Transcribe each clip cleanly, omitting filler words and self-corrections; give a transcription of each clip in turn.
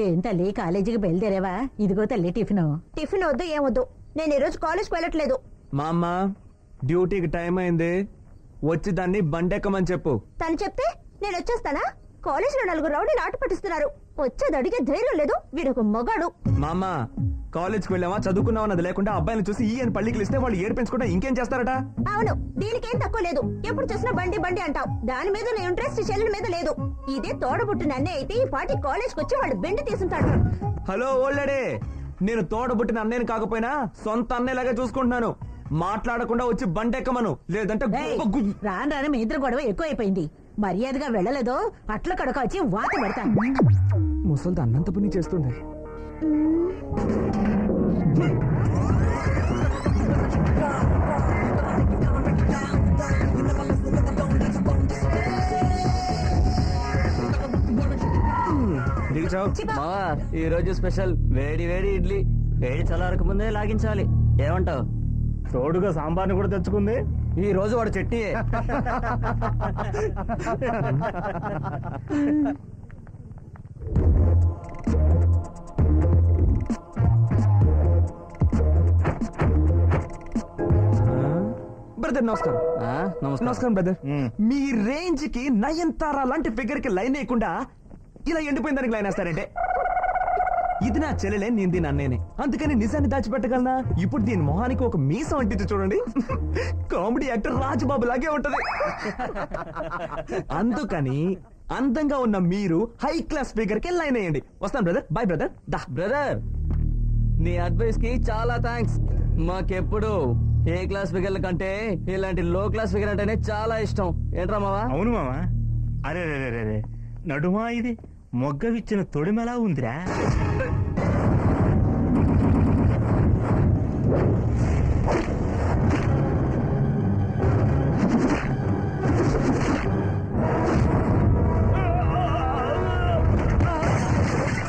ఏం తల్లి కాలేజీకి బయలుదేరావా? ఇదిగో తల్లి టిఫిన్. టిఫిన్ వద్దు ఏమొద్దు, నేను ఈరోజు కాలేజ్కి వెళ్ళట్లేదు. మా అమ్మ డ్యూటీకి టైం అయింది, వచ్చి దాన్ని బండెక్కమని చెప్పు. తను చెప్తే నేను వచ్చేస్తానా? కాలేజీలో 4 రౌడీలు ఆట పట్టిస్తున్నారు. వచ్చేది అడిగే ధైర్యం లేదు. వీడొక మగాడు. మా అమ్మ కాలేజ్కి వెళ్ళావా చదువుకున్నావు అన్నది లేకుండా అబ్బాయిని చూసి ఈ అని పள்ளிకి ఇస్తే వాళ్ళు ఏడిపించకుండా ఇంకేం చేస్తారట? అవును, దీనికేం తక్కువ లేదు. ఎప్పుడు చూసినా బండి బండి అంటావు. దాని మీద నా ఇంట్రెస్ట్ చెల్లెల మీద లేదు. ఇదే తోడబుట్టిన అన్నయ్య అయితే ఈ పాటి కాలేజ్కి వచ్చి వాడు బెండి తీసుంటాడు. హలో ఓల్డెడే, నేను తోడబుట్టిన అన్నయ్యని కాకపోయినా సొంత అన్నయ్యలాగా చూసుకుంటున్నాను. మాట్లాడకుండా వచ్చి బండెక్కమను, లేదంటే రాను రాను మీ ఇద్దరు గొడవ ఎక్కువైపోయింది. మర్యాదగా వెళ్ళలేదో అట్ల కడక వచ్చి వాత పెడతాను. ముసలిది అన్నంత పని చేస్తుంది. ఈ రోజు స్పెషల్ వేడి వేడి ఇడ్లీ. వేడి చల్లారక ముందే లాగించాలి. ఏమంటావు? తోడుగా సాంబార్ని కూడా తెచ్చుకుంది. ఈ రోజు వాడు చట్నీ. బ్రదర్ నమస్కారం. నమస్కారం బ్రదర్. మీ రేంజ్ కి నయన్తారా లాంటి ఫిగర్ కి లైన్ వేయకుండా ఇలా ఎండిపోయిన దానికి లైన్ వేస్తారంటే ఇది నా చెల్లెలే, నేను దీని అన్నేనే, అందుకని నిజాన్ని దాచిపెట్టగలనా? ఇప్పుడు దీని మొహానికి ఒక మీసం అంటించి చూడండి, కామెడీ యాక్టర్ రాజబాబు లాగే ఉంటది. అందుకని అందంగా ఉన్న మీరు హై క్లాస్ ఫిగర్ కి లైన్ వేయండి. వస్తాను బ్రదర్. Bye brother. దా బ్రదర్, నీ అడ్వైస్ కి చాలా థ్యాంక్స్. మాకెప్పుడు ఏ క్లాస్ ఫిగర్ల కంటే ఇలాంటి లో క్లాస్ ఫిగర్ అంటేనే చాలా ఇష్టం. ఏంట్రా మావా? అవును మామా. అరే రే నడుమా, ఇది మొగ్గ విచ్చిన తొడిమెలా ఉందిరా.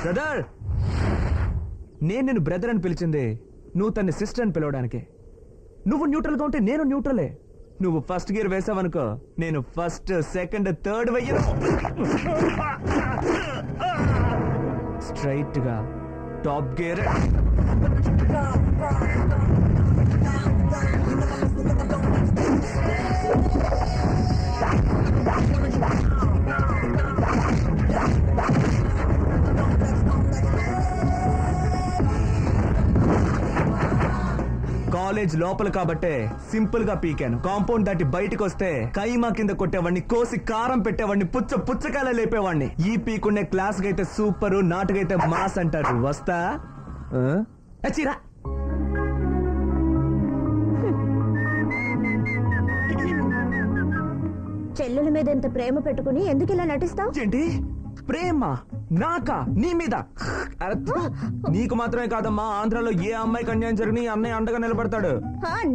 బ్రదర్, నేను నిన్ను బ్రదర్ అని పిలిచింది నువ్వు తన్ని సిస్టర్ అని పిలవడానికి. నువ్వు న్యూట్రల్ గా ఉంటే నేను న్యూట్రలే. నువ్వు ఫస్ట్ గేర్ వేసావనుకో, నేను ఫస్ట్ సెకండ్ థర్డ్ వెయ్యను. స్ట్రైట్ గా టాప్ గేర్. కాలేజ్ లోపల కాబట్టే సింపుల్ గా పీకాను. కాంపౌండ్ దాటి బయటకు వస్తే కైమా కింద కొట్టేవాడిని, కోసి కారం పెట్టేవాడిని, పుచ్చకాయలు లేపేవాడిని. ఈ పీకుండే క్లాస్ గైతే సూపరు, నాటుగైతే మాస్ అంటారు. వస్తా చీరా. చెల్లెల మీద ఎంత ప్రేమ పెట్టుకుని ఎందుకు ఇలా నటిస్తావు? ఏంటి ప్రేమ? నాకా? నీ మీద? నీకు మాత్రమే కాదమ్మా, ఆంధ్రాలో ఏ అమ్మాయికి అన్యాయం జరిగిన అన్నయ్య అండగా నిలబడతాడు.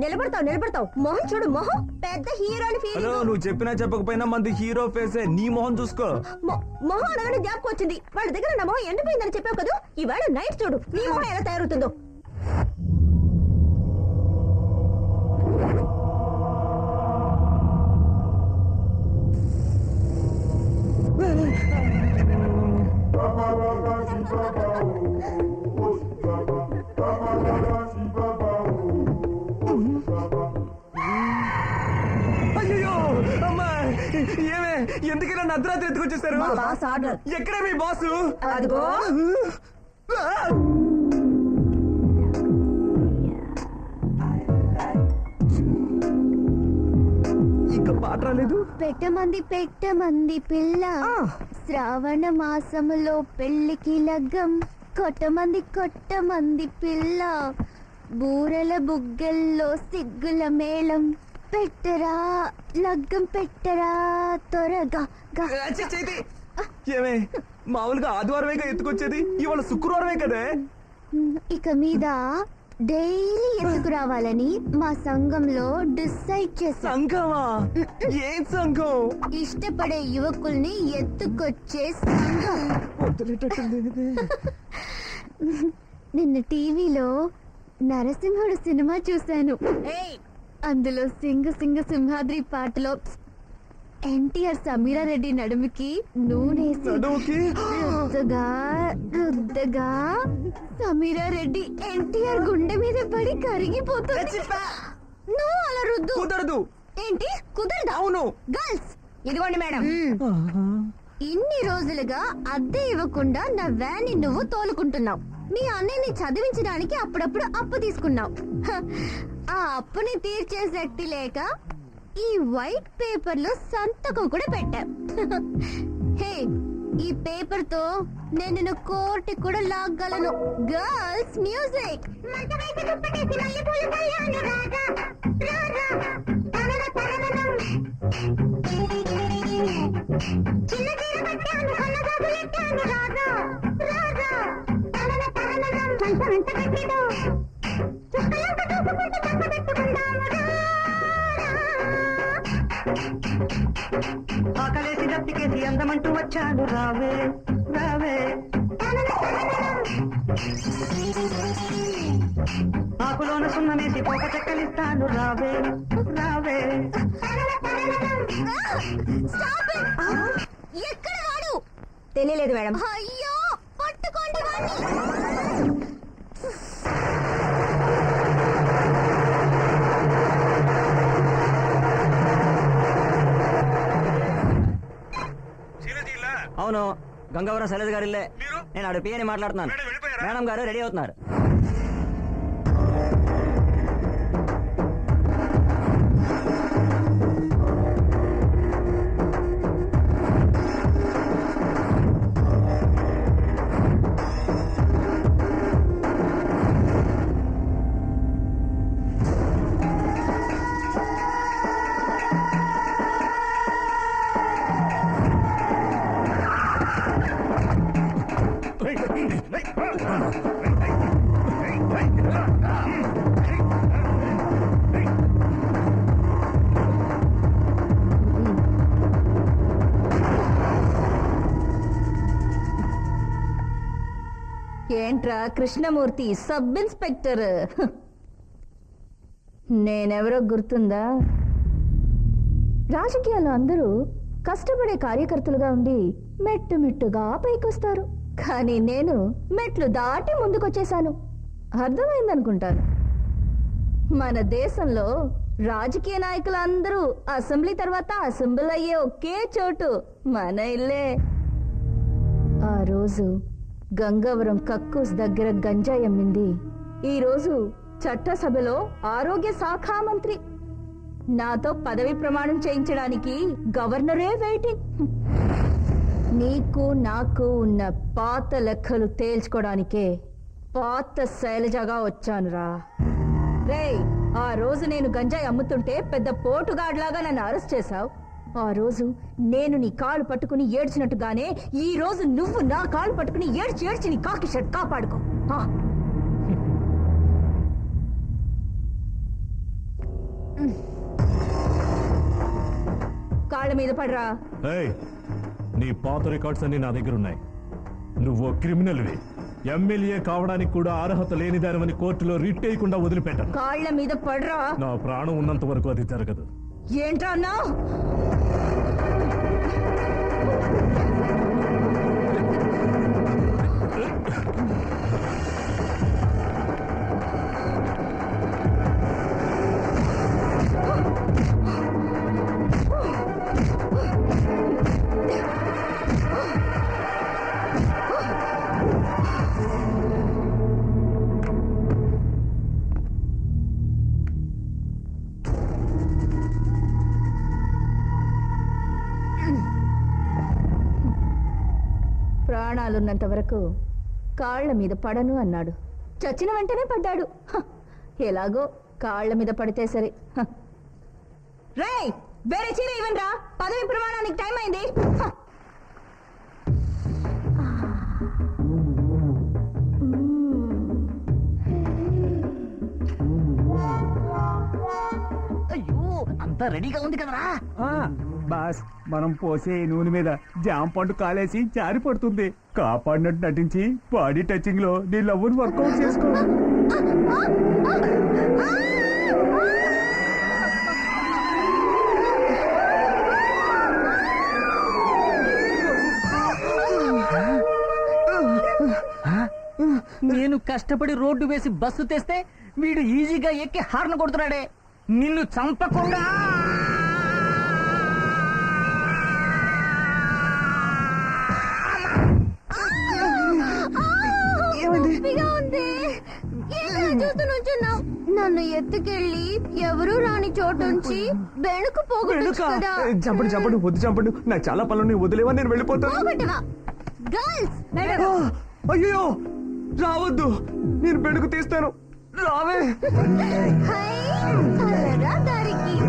నిలబడతావు. మొహం చూడు, మొహం పెద్ద హీరోని ఫీల్. హలో, నువ్వు చెప్పినా చెప్పకపోయినా మంది హీరో ఫేసే. నీ మొహం చూసుకో. మొహం అనగానే జ్ఞాపకం వచ్చింది. వాళ్ళ దగ్గర నా మొహం ఎండిపోయిందని చెప్పావు కదా, ఇవాళ నైట్ చూడు నీ మొహం ఎలా తయారవుతుందో. అయ్యో అమ్మా, ఏమే ఎందుకైనా అర్ధరాత్రి ఎత్తుకొచ్చేసారు? ఎక్కడే మీ బాసు? అదిగో. ఇంకా పాట రాలేదు. పెట్టమంది పిల్ల, శ్రావణ మాసములో పెళ్లికి లగ్గం. కొట్టమంది పిల్ల, బూరెల బుగ్గల్లో సిగ్గుల మేళం. పెట్టరా లగ్గం పెట్టరా త్వరగా. ఏమే మామూలుగా ఆదివారమేగా ఎత్తుకొచ్చేది, ఇవాళ శుక్రవారమే కదే. ఇక మీద డైలీ ఎత్తుకురావాలని మా సంఘంలో డిసైడ్ చేశాం. సంఘమా? ఏం సంఘం? ఇష్టపడే యువకుల్ని ఎత్తుకొచ్చే సంఘం. నిన్న టీవీలో నరసింహుడు సినిమా చూశాను. అందులో సింహాద్రి పాటలో ఎన్టీఆర్ సమీరా రెడ్డి నడుముకి నూనెసి నడుముకి? రుద్దగా రుద్దగా సమీరా రెడ్డి ఎన్టీఆర్ గుండె మీద పడి కరిగిపోతుంది. నువ్వు అలా రుద్దు. కుదరదు. ఏంటి కుదరదా? అవును. గర్ల్స్ ఇదిగోండి మేడం. ఇన్ని రోజులుగా అద్దె ఇవ్వకుండా నా వ్యాన్ ని నువ్వు తోలుకుంటున్నావు. మీ అన్నయ్యని చదివించడానికి అప్పుడప్పుడు అప్పు తీసుకున్నావు. హ, ఆ అప్పుని తీర్చే శక్తి లేక ఈ వైట్ పేపర్ లో సంతకం కూడా పెట్టావు. హే, ఈ పేపర్ తో నేను నిన్ను కోర్టు కూడా లాగలను. Girls music. ఆకలేసి దప్పికేసి అందమంటూ వచ్చాను రావే రావే. ఆకులోన సున్నమేసి పోక చెక్కలిస్తాను రావే రావే. ఎక్కడ వాడు? తెలియలేదు మేడం. అయ్యో పట్టుకోండి వాడిని. అవును, గంగవరం శైలజ గారి ఇల్లే. నేను ఆడ పియని మాట్లాడుతున్నాను. మేడం గారు రెడీ అవుతున్నారు. ఏంట్రా కృష్ణమూర్తి సబ్ ఇన్స్పెక్టర్? నేనెవరో గుర్తుందా? రాజకీయాల్లో అందరూ కష్టపడే కార్యకర్తలుగా ఉండి మెట్టు మెట్టుగా పైకొస్తారు. కానీ నేను మెట్లు దాటి ముందుకొచ్చేశాను. అర్థమైందనుకుంటాను. మన దేశంలో రాజకీయ నాయకులందరూ అసెంబ్లీ తర్వాత అసెంబ్లీ అయ్యే ఒకే చోటు మన ఇల్లే. ఆ రోజు గంగవరం కక్కూస్ దగ్గర గంజాయి అమ్మింది. ఈ రోజు చట్టసభలో ఆరోగ్య శాఖ మంత్రి. నాతో పదవి ప్రమాణం చేయించడానికి గవర్నరే వెయిటింగ్. నీకు నాకు ఉన్న పాత లెక్కలు తేల్చుకోవడానికే పాత శైలజగా వచ్చానురా. రేయ్, ఆ రోజు నేను గంజాయి అమ్ముతుంటే పెద్ద పోటుగాడ్లాగా నన్ను అరెస్ట్ చేశావు. ఆ రోజు నేను నీ కాళ్ళు పట్టుకుని ఏడ్చినట్టుగానే ఈ రోజు నువ్వు నా కాళ్ళు పట్టుకుని ఏడ్చి ఏడ్చి నీ కాకి షర్ట్ కాపాడుకో. కాళ్ళ మీద పడరా. ఏయ్, నీ పాత రికార్డ్స్ అన్ని నా దగ్గర ఉన్నాయి. నువ్వు క్రిమినల్వి. ఎమ్మెల్యే కావడానికి కూడా అర్హత లేనిదానివని కోర్టులో రిట్ వేయకుండా వదిలిపెట్టాను. కాళ్ళ మీద పడరా. నా ప్రాణం ఉన్నంత వరకు అది జరగదు. ఏంట్రా అన్నా? ప్రాణాలున్నంత వరకు కాళ్ల మీద పడను అన్నాడు. చచ్చిన వెంటనే పడ్డాడు. ఎలాగో కాళ్ల మీద పడితే సరే. రేయ్, వేరే చీర ఇవ్వండి రా. పదవి ప్రమాణానికి టైం అయింది. అయ్యో, అంతా రెడీగా ఉంది కదరా. బాస్, మనం పోసే నూనె మీద జామ పండు కాలేసి జారి పడుతుంది. కాపాడినట్టు నటించి బాడీ టచింగ్ లో నీ లవ్వును వర్కౌట్ చేసుకో. కష్టపడి రోడ్డు వేసి బస్సు తెస్తే వీడు ఈజీగా ఎక్కి హార్న్ కొడుతున్నాడే. నిన్ను చంపకుండా నొప్పిగా ఉంది. ఏంటలా చూస్తూ నుంచున్నావ్? నన్ను ఎత్తుకెళ్ళి ఎవరు రాని చోటుంచి వెనుక పోగొట్టొచ్చు కదా. చంపండి చంపండి, వద్దు చంపండి, నాకు చాలా పనులు వదిలేవా, నేను వెళ్ళిపోతాను. పోగొట్టవా? గర్ల్స్ ఆ, అయ్యో రావద్దు, నేను బెడుకు తీస్తాను, రావే. హై